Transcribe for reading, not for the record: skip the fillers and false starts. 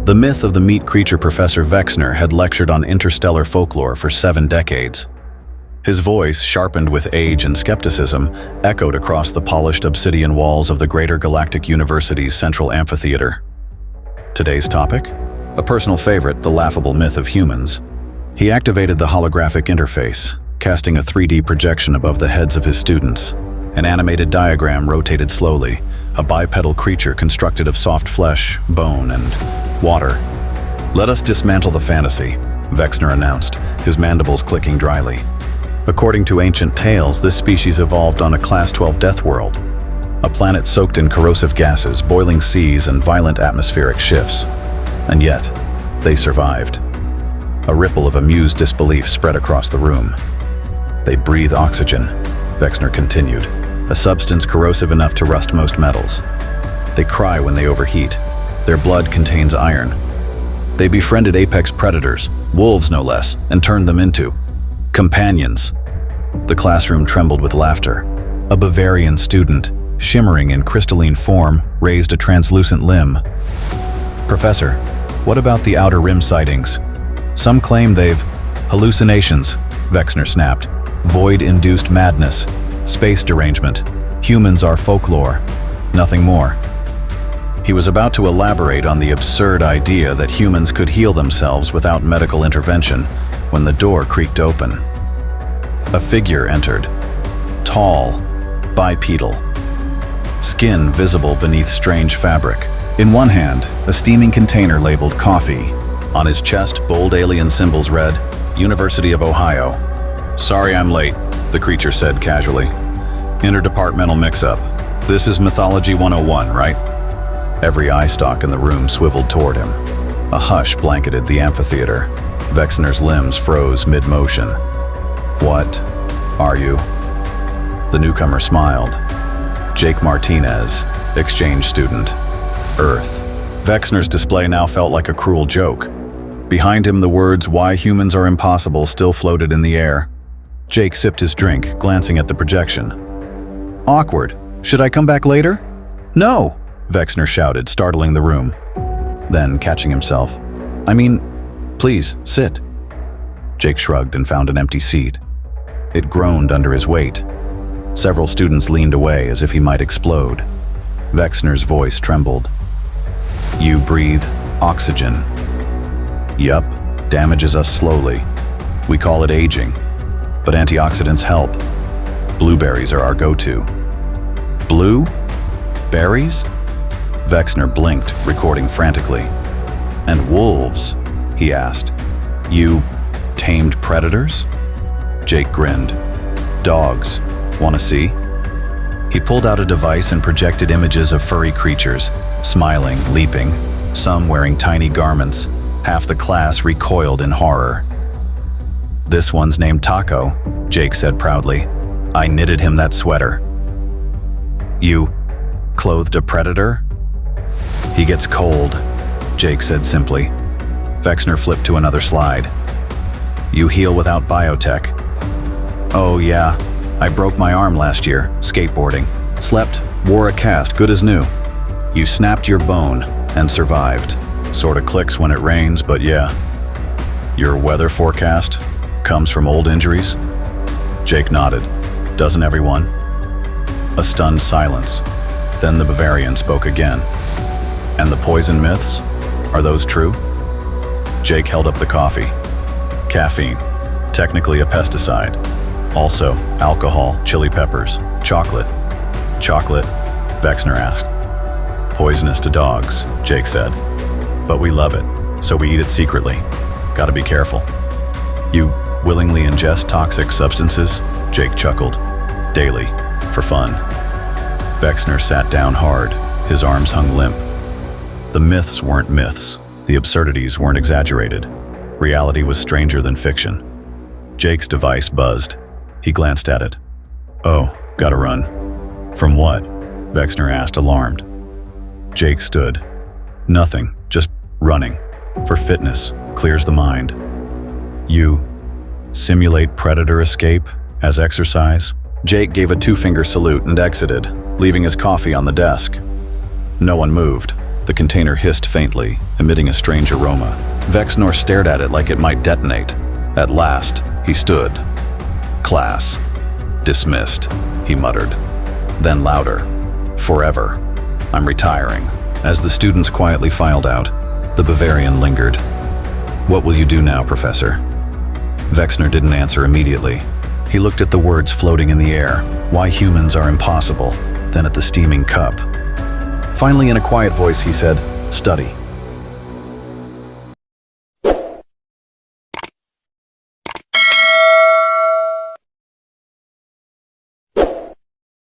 The myth of the meat creature Professor Vexnor had lectured on interstellar folklore for 7 decades. His voice, sharpened with age and skepticism, echoed across the polished obsidian walls of the Greater Galactic University's central amphitheater. Today's topic? A personal favorite, the laughable myth of humans. He activated the holographic interface, casting a 3D projection above the heads of his students. An animated diagram rotated slowly, a bipedal creature constructed of soft flesh, bone, and water. "Let us dismantle the fantasy," Vexnor announced, his mandibles clicking dryly. According to ancient tales, this species evolved on a Class 12 death world, a planet soaked in corrosive gases, boiling seas, and violent atmospheric shifts. And yet, they survived. A ripple of amused disbelief spread across the room. "They breathe oxygen," Vexnor continued, "a substance corrosive enough to rust most metals. They cry when they overheat. Their blood contains iron. They befriended apex predators, wolves no less, and turned them into companions." The classroom trembled with laughter. A Bavarian student, shimmering in crystalline form, raised a translucent limb. "Professor, what about the outer rim sightings? Some claim they've..." "Hallucinations," Vexnor snapped. "Void-induced madness. Space derangement. Humans are folklore. Nothing more." He was about to elaborate on the absurd idea that humans could heal themselves without medical intervention when the door creaked open. A figure entered. Tall, bipedal. Skin visible beneath strange fabric. In one hand, a steaming container labeled coffee. On his chest, bold alien symbols read, "University of Ohio." "Sorry I'm late," the creature said casually. "Interdepartmental mix-up. This is Mythology 101, right?" Every eye stalk in the room swiveled toward him. A hush blanketed the amphitheater. Vexnor's limbs froze mid-motion. "What are you?" The newcomer smiled. "Jake Martinez, exchange student. Earth." Vexnor's display now felt like a cruel joke. Behind him, the words, "Why humans are impossible," still floated in the air. Jake sipped his drink, glancing at the projection. "Awkward. Should I come back later?" "No!" Vexnor shouted, startling the room. Then, catching himself, "I mean, please, sit." Jake shrugged and found an empty seat. It groaned under his weight. Several students leaned away as if he might explode. Vexnor's voice trembled. "You breathe oxygen." "Yup, damages us slowly. We call it aging. But antioxidants help. Blueberries are our go-to." "Blue? Berries?" Vexnor blinked, recording frantically. "And wolves?" he asked. "You tamed predators?" Jake grinned. "Dogs. Wanna see?" He pulled out a device and projected images of furry creatures, smiling, leaping, some wearing tiny garments. Half the class recoiled in horror. "This one's named Taco," Jake said proudly. "I knitted him that sweater." "You clothed a predator?" "He gets cold," Jake said simply. Vexnor flipped to another slide. "You heal without biotech." "Oh yeah, I broke my arm last year, skateboarding. Slept, wore a cast, good as new." "You snapped your bone and survived. Sorta clicks when it rains, but yeah." "Your weather forecast comes from old injuries?" Jake nodded. "Doesn't everyone?" A stunned silence. Then the Bavarian spoke again. "And the poison myths? Are those true?" Jake held up the coffee. "Caffeine. Technically a pesticide. Also, alcohol, chili peppers, chocolate." "Chocolate?" Vexnor asked. "Poisonous to dogs," Jake said. "But we love it, so we eat it secretly. Gotta be careful." "You willingly ingest toxic substances?" Jake chuckled. "Daily, for fun." Vexnor sat down hard, his arms hung limp. The myths weren't myths. The absurdities weren't exaggerated. Reality was stranger than fiction. Jake's device buzzed. He glanced at it. "Oh, gotta run." "From what?" Vexnor asked, alarmed. Jake stood. "Nothing, just running. For fitness, clears the mind." "You simulate predator escape as exercise?" Jake gave a 2-finger salute and exited, leaving his coffee on the desk. No one moved. The container hissed faintly, emitting a strange aroma. Vexnor stared at it like it might detonate. At last, he stood. "Class. Dismissed," he muttered. Then louder. "Forever. I'm retiring." As the students quietly filed out, the Bavarian lingered. "What will you do now, Professor?" Vexnor didn't answer immediately. He looked at the words floating in the air, "Why humans are impossible," then at the steaming cup. Finally, in a quiet voice, he said, "Study."